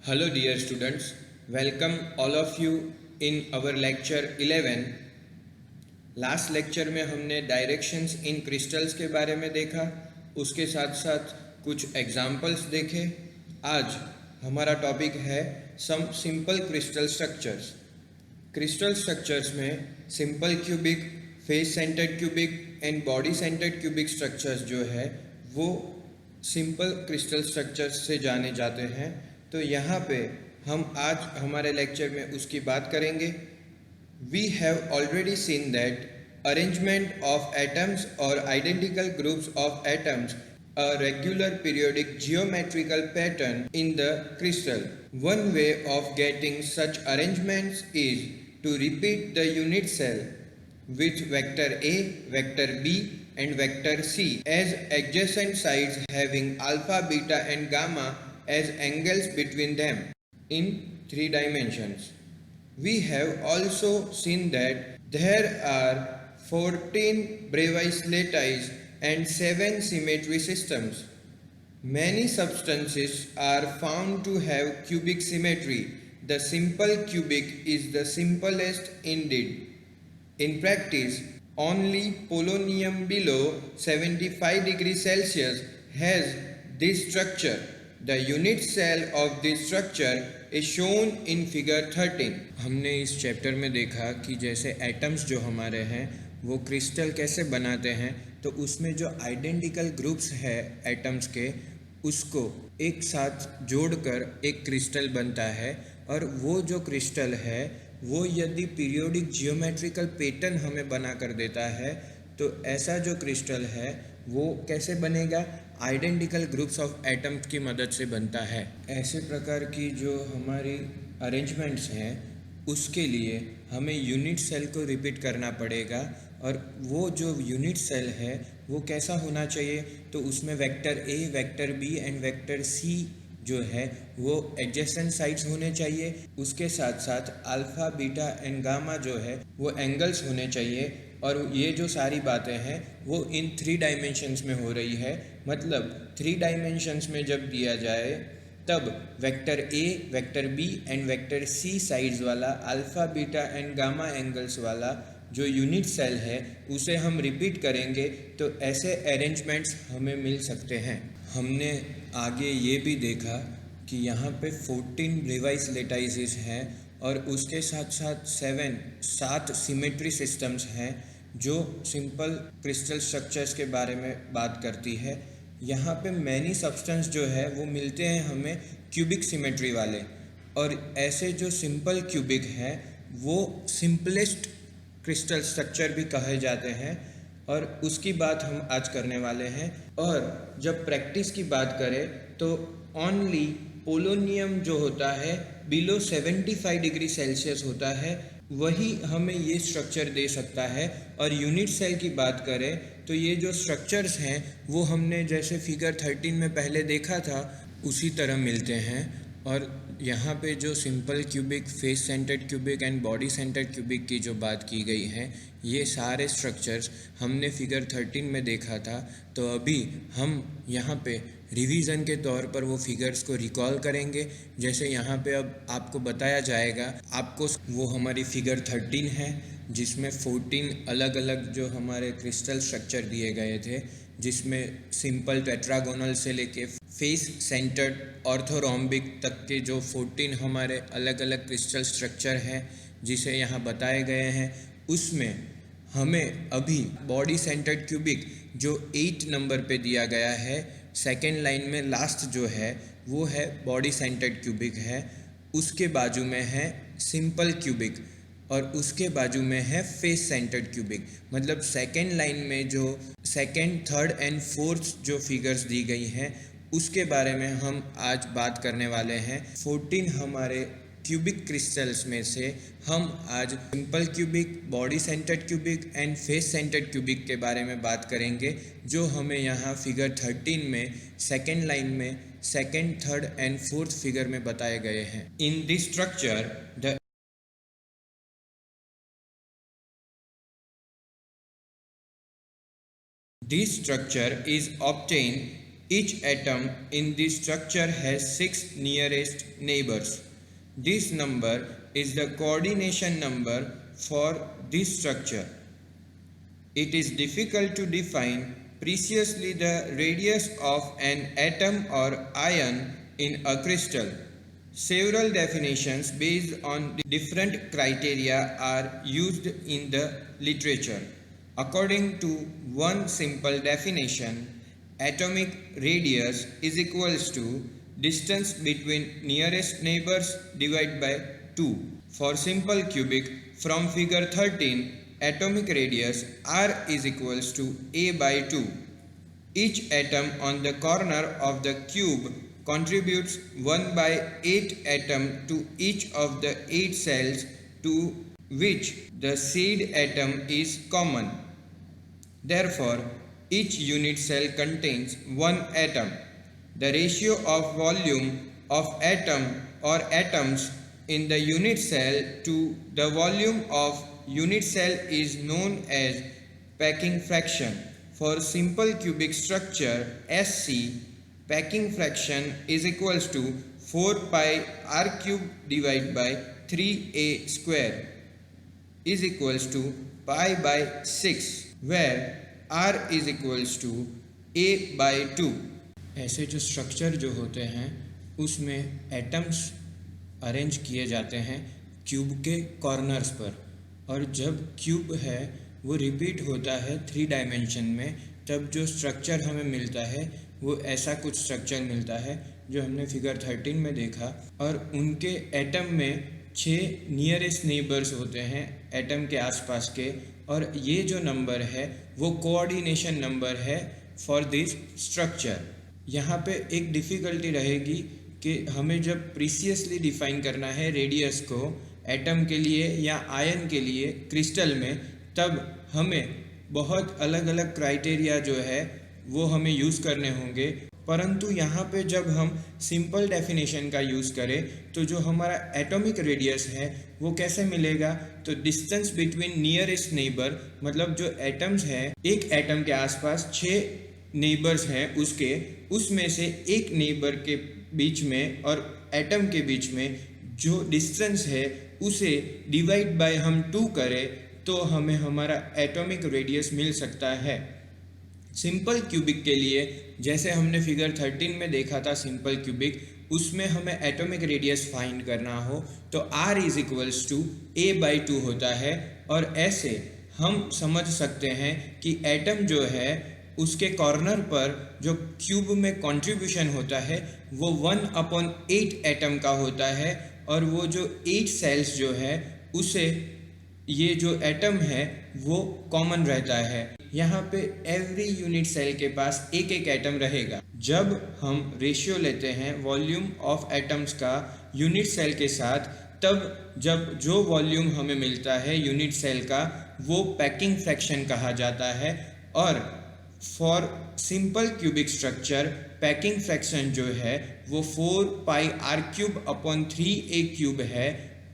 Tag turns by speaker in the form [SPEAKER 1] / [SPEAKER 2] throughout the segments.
[SPEAKER 1] Hello dear students, welcome all of you in our lecture 11. Last lecture में हमने directions इन crystals के बारे में देखा, उसके साथ साथ कुछ एग्जाम्पल्स देखे। आज हमारा टॉपिक है some simple crystal structures. Crystal structures में simple cubic, face centred cubic and body centred cubic structures जो है वो सिंपल क्रिस्टल स्ट्रक्चर्स से जाने जाते हैं। तो यहाँ पे हम आज हमारे लेक्चर में उसकी बात करेंगे। We have already seen that arrangement of atoms or identical groups of atoms a regular periodic geometrical pattern in the crystal. One way of getting such arrangements is to repeat the unit cell with vector A, vector B and vector C as adjacent sides having alpha, beta and gamma as angles between them in 3 dimensions. We have also seen that there are 14 Bravais lattice and 7 symmetry systems. Many substances are found to have cubic symmetry. The simple cubic is the simplest indeed. In practice, only polonium below 75 degrees Celsius has this structure. The unit cell of this structure is shown in figure 13. हमने इस chapter में देखा कि जैसे atoms जो हमारे हैं वो क्रिस्टल कैसे बनाते हैं, तो उसमें जो आइडेंटिकल ग्रुप्स है एटम्स के उसको एक साथ जोड़कर एक क्रिस्टल बनता है। और वो जो क्रिस्टल है वो यदि पीरियोडिक जियोमेट्रिकल पैटर्न हमें बना कर देता है, तो ऐसा जो क्रिस्टल है वो कैसे बनेगा? आइडेंटिकल ग्रुप्स ऑफ एटम्स की मदद से बनता है। ऐसे प्रकार की जो हमारी अरेंजमेंट्स हैं उसके लिए हमें यूनिट सेल को रिपीट करना पड़ेगा। और वो जो यूनिट सेल है वो कैसा होना चाहिए? तो उसमें vector A, vector B and vector C जो है वो एडजेसेंट साइड्स होने चाहिए। उसके साथ साथ अल्फ़ा, बीटा एंड गामा जो है वो एंगल्स होने चाहिए। और ये जो सारी बातें हैं वो इन 3 डायमेंशंस में हो रही है। मतलब 3 डायमेंशंस में जब दिया जाए तब vector A, vector B and vector C sides वाला alpha, beta and gamma angles वाला जो यूनिट सेल है उसे हम रिपीट करेंगे तो ऐसे अरेंजमेंट्स हमें मिल सकते हैं। हमने आगे ये भी देखा कि यहाँ पे 14 ब्रेवाइस लेटाइसिस हैं और उसके साथ साथ 7 सिमेट्री सिस्टम्स हैं जो सिंपल क्रिस्टल स्ट्रक्चर्स के बारे में बात करती है। यहाँ पे मैनी सब्सटेंस जो है वो मिलते हैं हमें क्यूबिक सिमेट्री वाले। और ऐसे जो सिंपल क्यूबिक हैं वो सिंपलेस्ट क्रिस्टल स्ट्रक्चर भी कहे जाते हैं और उसकी बात हम आज करने वाले हैं। और जब प्रैक्टिस की बात करें तो ओनली पोलोनियम जो होता है बिलो 75 डिग्री सेल्सियस होता है, वही हमें ये स्ट्रक्चर दे सकता है। और यूनिट सेल की बात करें तो ये जो स्ट्रक्चर्स हैं वो हमने जैसे फिगर 13 में पहले देखा था उसी तरह मिलते हैं। और यहाँ पे जो simple cubic, face centred cubic and body centred cubic की जो बात की गई है ये सारे स्ट्रक्चर्स हमने फिगर 13 में देखा था। तो अभी हम यहाँ पे रिवीजन के तौर पर वो फिगर्स को रिकॉल करेंगे। जैसे यहाँ पे अब आपको बताया जाएगा, आपको वो हमारी फिगर 13 है जिसमें 14 अलग अलग जो हमारे क्रिस्टल स्ट्रक्चर दिए गए थे, जिसमें सिंपल टेट्रागोनल से लेके फेस सेंटर्ड ऑर्थोरोम्बिक तक के जो 14 हमारे अलग अलग क्रिस्टल स्ट्रक्चर हैं जिसे यहाँ बताए गए हैं, उसमें हमें अभी बॉडी सेंटर्ड क्यूबिक जो 8 नंबर पे दिया गया है, सेकेंड लाइन में लास्ट जो है वो है बॉडी सेंटर्ड क्यूबिक है। उसके बाजू में है सिंपल क्यूबिक और उसके बाजू में है फेस सेंटर्ड क्यूबिक। मतलब सेकेंड लाइन में जो सेकेंड, थर्ड एंड फोर्थ जो फिगर्स दी गई हैं उसके बारे में हम आज बात करने वाले हैं। 14 हमारे क्यूबिक क्रिस्टल्स में से हम आज simple cubic, body centred cubic and face centred cubic के बारे में बात करेंगे, जो हमें यहाँ फिगर 13 में सेकेंड लाइन में second, third and fourth figure में बताए गए हैं। In this structure the This structure is obtained Each atom in this structure has 6 nearest neighbors. This number is the coordination number for this structure. It is difficult to define precisely the radius of an atom or ion in a crystal. Several definitions based on different criteria are used in the literature. According to one simple definition, atomic radius is equals to distance between nearest neighbors divided by 2. For simple cubic, from figure 13, atomic radius r is equals to a by 2. Each atom on the corner of the cube contributes 1 by 8 atom to each of the 8 cells to which the seed atom is common. Therefore, each unit cell contains 1 atom. The ratio of volume of atom or atoms in the unit cell to the volume of unit cell is known as packing fraction. For simple cubic structure SC, packing fraction is equals to 4 pi r cube divided by 3a square is equals to pi by 6, where r is equals to a by 2. ऐसे जो structure जो होते हैं उसमें atoms arrange किए जाते हैं cube के कॉर्नर्स पर, और जब क्यूब है वो रिपीट होता है 3 डायमेंशन में, तब जो स्ट्रक्चर हमें मिलता है वो ऐसा कुछ स्ट्रक्चर मिलता है जो हमने फिगर 13 में देखा। और उनके एटम में 6 नियरेस्ट नेबर्स होते हैं एटम के आसपास के, और ये जो नंबर है वो कोऑर्डिनेशन नंबर है फॉर दिस स्ट्रक्चर। यहाँ पे एक डिफ़िकल्टी रहेगी कि हमें जब प्रीसियसली डिफ़ाइन करना है रेडियस को एटम के लिए या आयन के लिए क्रिस्टल में, तब हमें बहुत अलग अलग क्राइटेरिया जो है वो हमें यूज़ करने होंगे। परंतु यहाँ पे जब हम सिंपल डेफिनेशन का यूज़ करें तो जो हमारा एटॉमिक रेडियस है वो कैसे मिलेगा, तो डिस्टेंस बिटवीन नियरेस्ट नेबर, मतलब जो एटम्स हैं एक एटम के आसपास 6 नेबर्स हैं उसमें से एक नेबर के बीच में और एटम के बीच में जो डिस्टेंस है उसे डिवाइड बाय हम 2 करें तो हमें हमारा एटॉमिक रेडियस मिल सकता है। सिंपल क्यूबिक के लिए जैसे हमने फिगर 13 में देखा था सिंपल क्यूबिक, उसमें हमें एटॉमिक रेडियस फाइंड करना हो तो r is equals to a by 2 होता है। और ऐसे हम समझ सकते हैं कि एटम जो है उसके कॉर्नर पर जो क्यूब में कंट्रीब्यूशन होता है वो 1/8 एटम का होता है, और वो जो 8 सेल्स जो है उसे ये जो एटम है वो कॉमन रहता है। यहाँ पे एवरी यूनिट सेल के पास एक एक एटम रहेगा। जब हम रेशियो लेते हैं वॉल्यूम ऑफ एटम्स का यूनिट सेल के साथ, तब जब जो वॉल्यूम हमें मिलता है यूनिट सेल का वो पैकिंग फ्रैक्शन कहा जाता है। और for simple cubic structure packing fraction जो है वो 4 पाई r cube upon 3a cube है,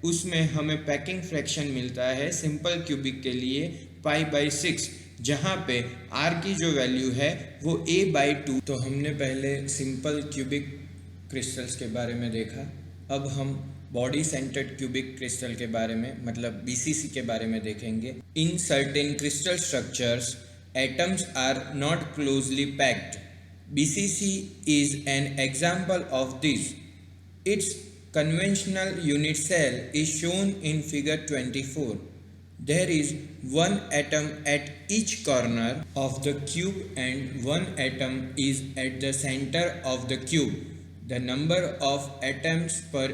[SPEAKER 1] उसमें हमें पैकिंग फ्रैक्शन मिलता है सिंपल क्यूबिक के लिए पाई बाई 6, जहाँ पे r की जो वैल्यू है वो a बाई 2। तो हमने पहले सिंपल क्यूबिक क्रिस्टल्स के बारे में देखा, अब हम बॉडी सेंटर्ड क्यूबिक क्रिस्टल के बारे में मतलब BCC के बारे में देखेंगे। In certain crystal structures atoms are not closely packed. BCC is an example of this. Its conventional unit cell is shown in figure 24. There is one atom at each corner of the cube and one atom is at the center of the cube. The number of atoms per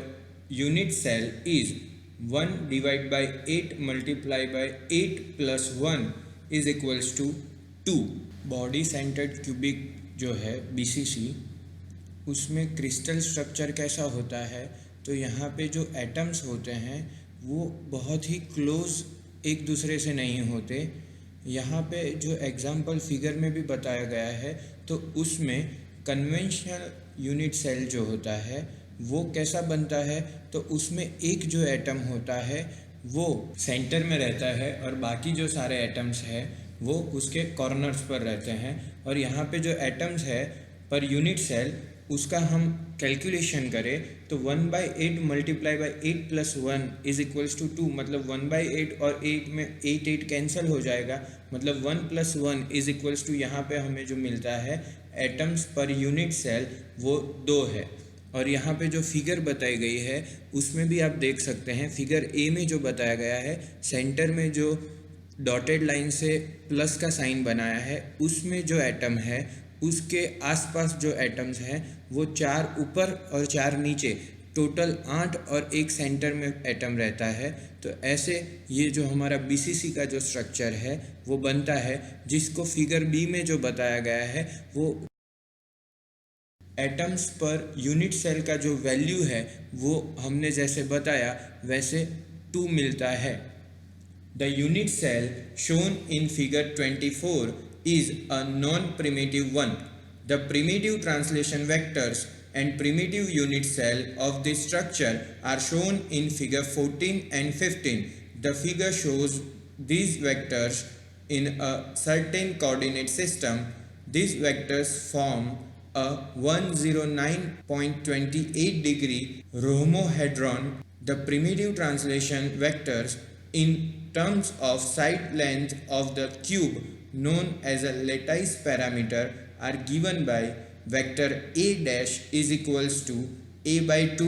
[SPEAKER 1] unit cell is 1 divided by 8 multiplied by 8 plus 1 is equals to 2। Body centred cubic जो है BCC, उसमें crystal structure कैसा होता है, तो यहाँ पे जो एटम्स होते हैं वो बहुत ही क्लोज एक दूसरे से नहीं होते। यहाँ पे जो एग्जांपल फिगर में भी बताया गया है तो उसमें कन्वेंशनल यूनिट सेल जो होता है वो कैसा बनता है, तो उसमें एक जो एटम होता है वो सेंटर में रहता है और बाकी जो सारे एटम्स हैं वो उसके कॉर्नर्स पर रहते हैं। और यहाँ पे जो एटम्स है पर यूनिट सेल, उसका हम कैलकुलेशन करें तो 1/8 multiply by 8 plus 1 is equals to 2, मतलब 1/8 और 8 में 8 कैंसिल हो जाएगा, मतलब 1 प्लस 1 इज इक्वल्स टू यहाँ पे हमें जो मिलता है एटम्स पर यूनिट सेल वो 2 है। और यहाँ पे जो फिगर बताई गई है उसमें भी आप देख सकते हैं, फिगर ए में जो बताया गया है सेंटर में जो डॉटेड लाइन से प्लस का साइन बनाया है उसमें जो एटम है उसके आसपास जो एटम्स हैं वो 4 ऊपर और 4 नीचे, टोटल 8 और एक सेंटर में एटम रहता है। तो ऐसे ये जो हमारा बीसीसी का जो स्ट्रक्चर है वो बनता है, जिसको फिगर बी में जो बताया गया है वो एटम्स पर यूनिट सेल का जो वैल्यू है वो हमने जैसे बताया वैसे 2 मिलता है। The unit cell shown in figure 24 is a non-primitive one. The primitive translation vectors and primitive unit cell of this structure are shown in figure 14 and 15. The figure shows these vectors in a certain coordinate system. These vectors form a 109.28 degree rhomohedron. The primitive translation vectors in terms of side length of the cube known as a lattice parameter are given by vector a dash is equals to a by 2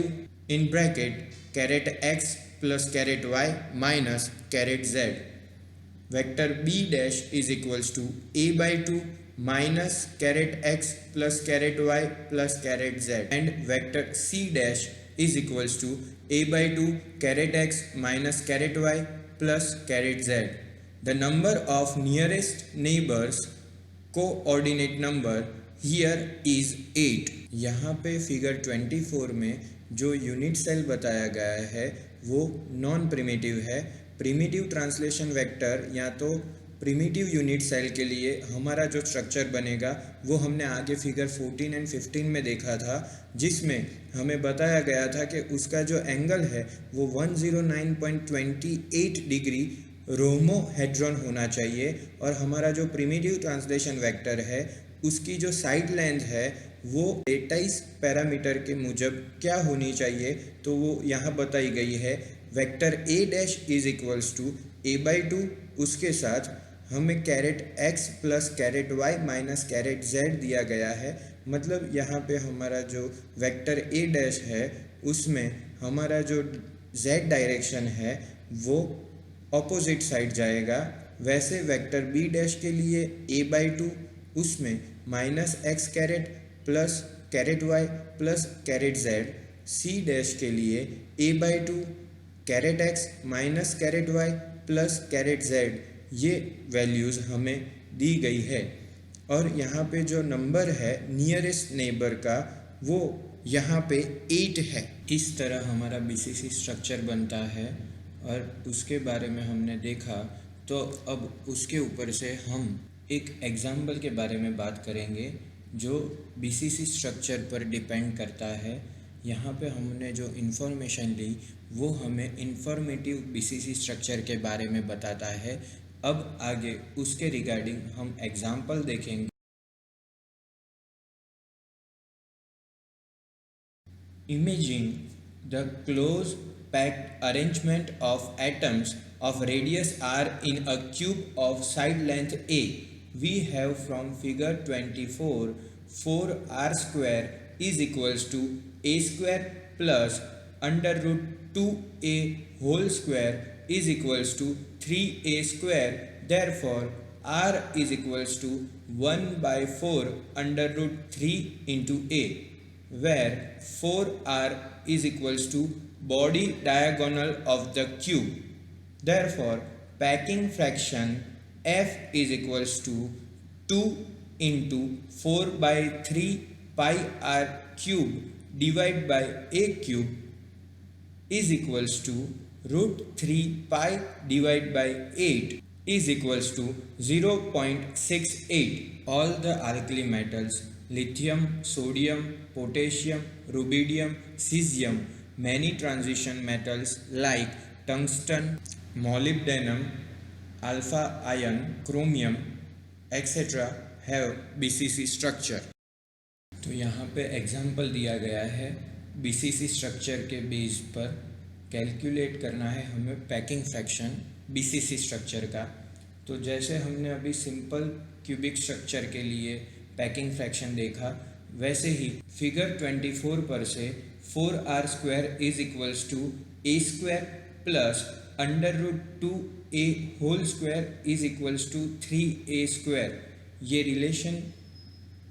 [SPEAKER 1] in bracket caret x plus caret y minus caret z. Vector b dash is equals to a by 2 minus caret x plus caret y plus caret z, and vector c dash is equals to a by 2 caret x minus caret y plus caret z. The number of nearest neighbors coordinate number here is 8. यहाँ पे figure 24 में जो unit cell बताया गया है वो non primitive है। Primitive translation vector या तो प्रिमिटिव यूनिट सेल के लिए हमारा जो स्ट्रक्चर बनेगा वो हमने आगे फिगर 14 एंड 15 में देखा था, जिसमें हमें बताया गया था कि उसका जो एंगल है वो 109.28 डिग्री रोमोहेड्रॉन होना चाहिए, और हमारा जो प्रिमिटिव ट्रांसलेशन वेक्टर है उसकी जो साइड लेंथ है वो लेटाइस पैरामीटर के मुजब क्या होनी चाहिए, तो वो यहाँ बताई गई है। Vector A dash is equals to A by 2, उसके साथ हमें caret X plus caret Y minus caret Z दिया गया है। मतलब यहाँ पे हमारा जो वेक्टर ए डैश है उसमें हमारा जो जेड डायरेक्शन है वो ऑपोजिट साइड जाएगा। वैसे वेक्टर बी डैश के लिए ए बाई 2 उसमें minus x caret plus caret y plus caret z. C dash के लिए A by 2 caret x minus caret y plus caret z, ये वैल्यूज़ हमें दी गई है। और यहाँ पे जो नंबर है नियरेस्ट नेबर का वो यहाँ पे 8 है। इस तरह हमारा बीसीसी स्ट्रक्चर बनता है और उसके बारे में हमने देखा। तो अब उसके ऊपर से हम एक एग्जाम्पल के बारे में बात करेंगे जो बीसीसी स्ट्रक्चर पर डिपेंड करता है। यहाँ पे हमने जो इन्फॉर्मेशन ली वो हमें इंफॉर्मेटिव बीसीसी स्ट्रक्चर के बारे में बताता है। अब आगे उसके रिगार्डिंग हम एग्जाम्पल देखेंगे। Imagine the close packed arrangement of atoms of radius r in a cube of side length a. We have from figure 24 4r square is equals to a square plus under root 2a whole square is equals to 3a square. Therefore r is equals to 1 by 4 under root 3 into a, where 4r is equals to body diagonal of the cube. Therefore packing fraction f is equals to 2 into 4 by 3 pi r cube divided by a cube is equals to root 3 pi divided by 8 is equals to 0.68. All the alkali metals lithium, sodium, potassium, rubidium, cesium, many transition metals like tungsten, molybdenum, alpha iron, chromium, etc. have BCC structure. तो यहाँ पे example दिया गया है BCC structure के base पर calculate करना है हमें पैकिंग फ्रैक्शन बीसीसी स्ट्रक्चर का। तो जैसे हमने अभी सिंपल क्यूबिक स्ट्रक्चर के लिए पैकिंग फ्रैक्शन देखा, वैसे ही फिगर 24 पर से 4r² is equals to a² plus √2a² is equals to 3a², ये रिलेशन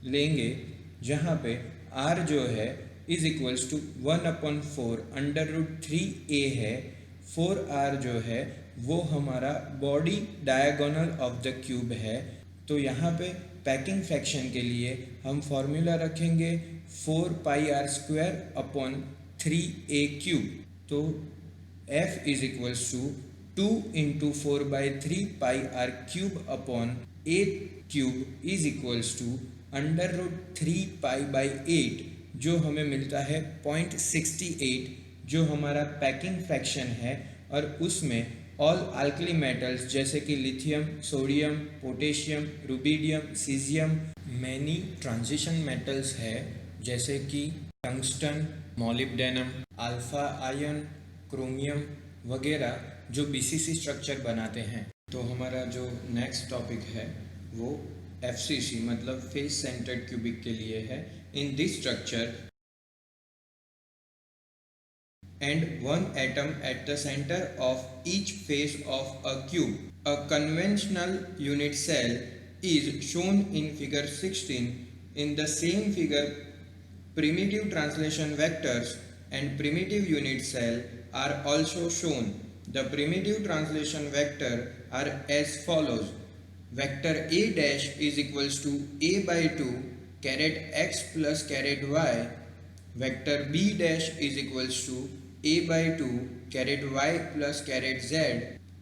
[SPEAKER 1] लेंगे जहाँ पे r जो है इज इक्वल्स टू 1/4 √3a है। 4r जो है वो हमारा body diagonal of the cube है। तो यहाँ पे पैकिंग फ्रैक्शन के लिए हम फॉर्मूला रखेंगे 4πr²/3a³। तो f is equals to 2 × 4/3πr³ is equals to √3π/8, जो हमें मिलता है 0.68, जो हमारा पैकिंग फ्रैक्शन है। और उसमें ऑल अल्कली मेटल्स जैसे कि lithium, sodium, potassium, rubidium, caesium, many transition metals है जैसे कि tungsten, molybdenum, alpha ion, chromium वगैरह, जो बीसीसी स्ट्रक्चर बनाते हैं। तो हमारा जो नेक्स्ट टॉपिक है वो एफसीसी मतलब फेस सेंटर्ड क्यूबिक के लिए है। In this structure and one atom at the center of each face of a cube. A conventional unit cell is shown in figure 16. In the same figure, primitive translation vectors and primitive unit cell are also shown. The primitive translation vector are as follows. Vector A dash is equals to a/2 caret x plus caret y. Vector B dash is equals to a/2 caret y plus caret z,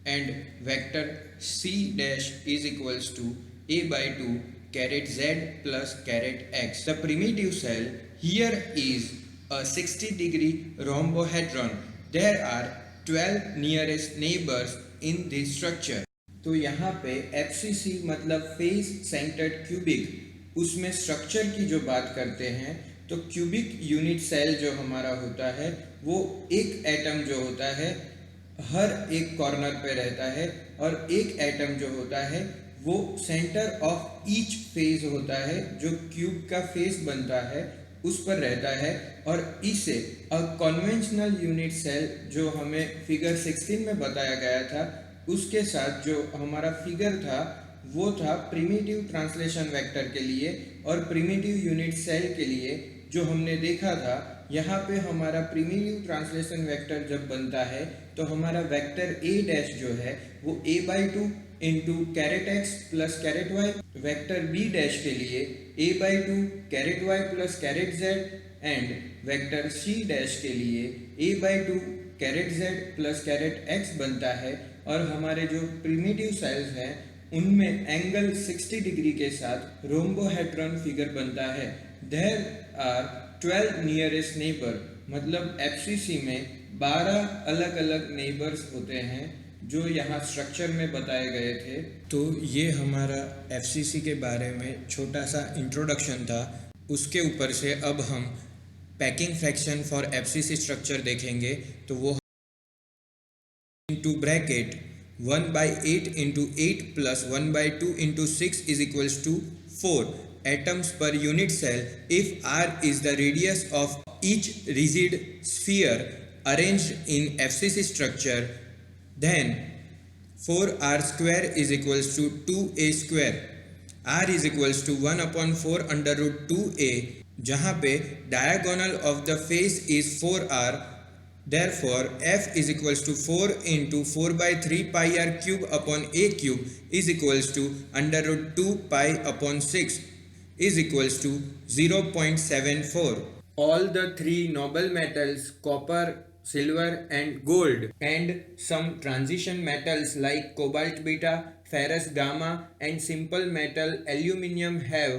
[SPEAKER 1] and vector C dash is equals to a/2 caret z plus caret x. The primitive cell here is a 60-degree rhombohedron. There are 12 nearest neighbors in this structure. तो यहाँ पे FCC मतलब face centred cubic, उसमें structure की जो बात करते हैं तो क्यूबिक यूनिट सेल जो हमारा होता है वो एक एटम जो होता है हर एक कॉर्नर पे रहता है, और एक एटम जो होता है वो सेंटर ऑफ ईच फेज होता है, जो क्यूब का फेस बनता है उस पर रहता है। और इसे अ कन्वेंशनल यूनिट सेल जो हमें फिगर 16 में बताया गया था, उसके साथ जो हमारा फिगर था वो था प्रिमिटिव ट्रांसलेशन वेक्टर के लिए। और प्रिमिटिव यूनिट सेल के लिए जो हमने देखा था, यहाँ पे हमारा प्रिमिटिव ट्रांसलेशन वेक्टर जब बनता है तो हमारा वेक्टर a डैश जो है वो a/2 into caret x plus caret y, vector b dash के लिए a/2 caret y plus caret z, and vector c dash के लिए a/2 caret z plus caret x बनता है। और हमारे जो प्रिमिटिव सेल्स हैं उनमें एंगल 60 डिग्री के साथ रोम्बोहेड्रॉन फिगर बनता है। देयर आर 12 नियरेस्ट नेबर, मतलब एफसीसी में 12 अलग अलग नेबर्स होते हैं जो यहाँ स्ट्रक्चर में बताए गए थे। तो ये हमारा एफसीसी के बारे में छोटा सा इंट्रोडक्शन था। उसके ऊपर से अब हम packing fraction for FCC structure देखेंगे। तो वो into bracket 1/8 into 8 plus 1/2 into 6 is equals to 4 atoms per unit cell if R is the radius of each rigid sphere arranged in FCC structure. Then 4r² is equals to 2a². R is equals to 1/4 √2a, जहाँ पे diagonal of the face is 4r. Therefore, f is equals to 4 into 4/3πr³ is equals to √2π/6 is equals to 0.74. All the three noble metals, copper, silver and gold, and some transition metals like cobalt beta, ferrous gamma and simple metal aluminium have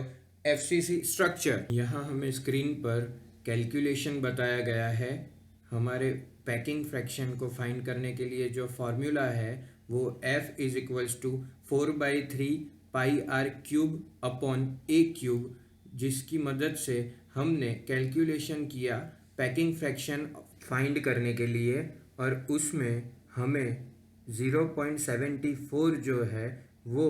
[SPEAKER 1] FCC structure. यहाँ हमें screen पर calculation बताया गया है। हमारे packing fraction को find करने के लिए जो फॉर्मूला है वो f is equals to 4/3πr³/a³, जिसकी मदद से हमने कैलकुलेशन किया पैकिंग फ्रैक्शन फाइंड करने के लिए, और उसमें हमें 0.74 जो है वो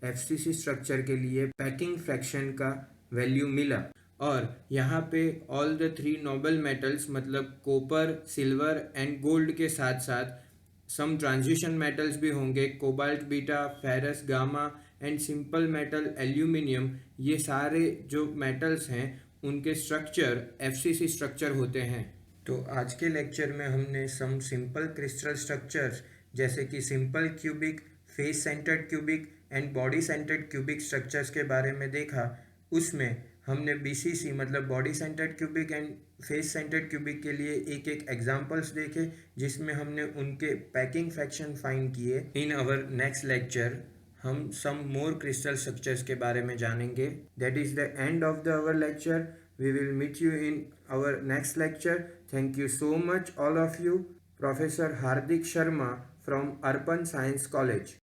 [SPEAKER 1] एफसीसी स्ट्रक्चर के लिए पैकिंग फ्रैक्शन का वैल्यू मिला। और यहाँ पे ऑल द 3 नोबल मेटल्स मतलब कॉपर, सिल्वर एंड गोल्ड के साथ साथ सम ट्रांजिशन मेटल्स भी होंगे, cobalt, beta, ferrous, gamma and simple metal aluminium. ये सारे जो मेटल्स हैं उनके स्ट्रक्चर एफसीसी स्ट्रक्चर होते हैं। तो आज के लेक्चर में हमने सम सिंपल क्रिस्टल स्ट्रक्चर्स जैसे कि simple cubic, face centred cubic and body centred cubic structures के बारे में देखा। उसमें हमने बीसीसी मतलब body centred cubic and face centred cubic के लिए एक एक एग्जांपल्स देखे, जिसमें हमने उनके पैकिंग फ्रैक्शन फाइंड किए। इन आवर नेक्स्ट लेक्चर हम सम मोर क्रिस्टल स्ट्रक्चर्स के बारे में जानेंगे। That is the end of the hour lecture. We will meet you in our next lecture. Thank you so much all of you. Professor Hardik Sharma from Arpan Science College.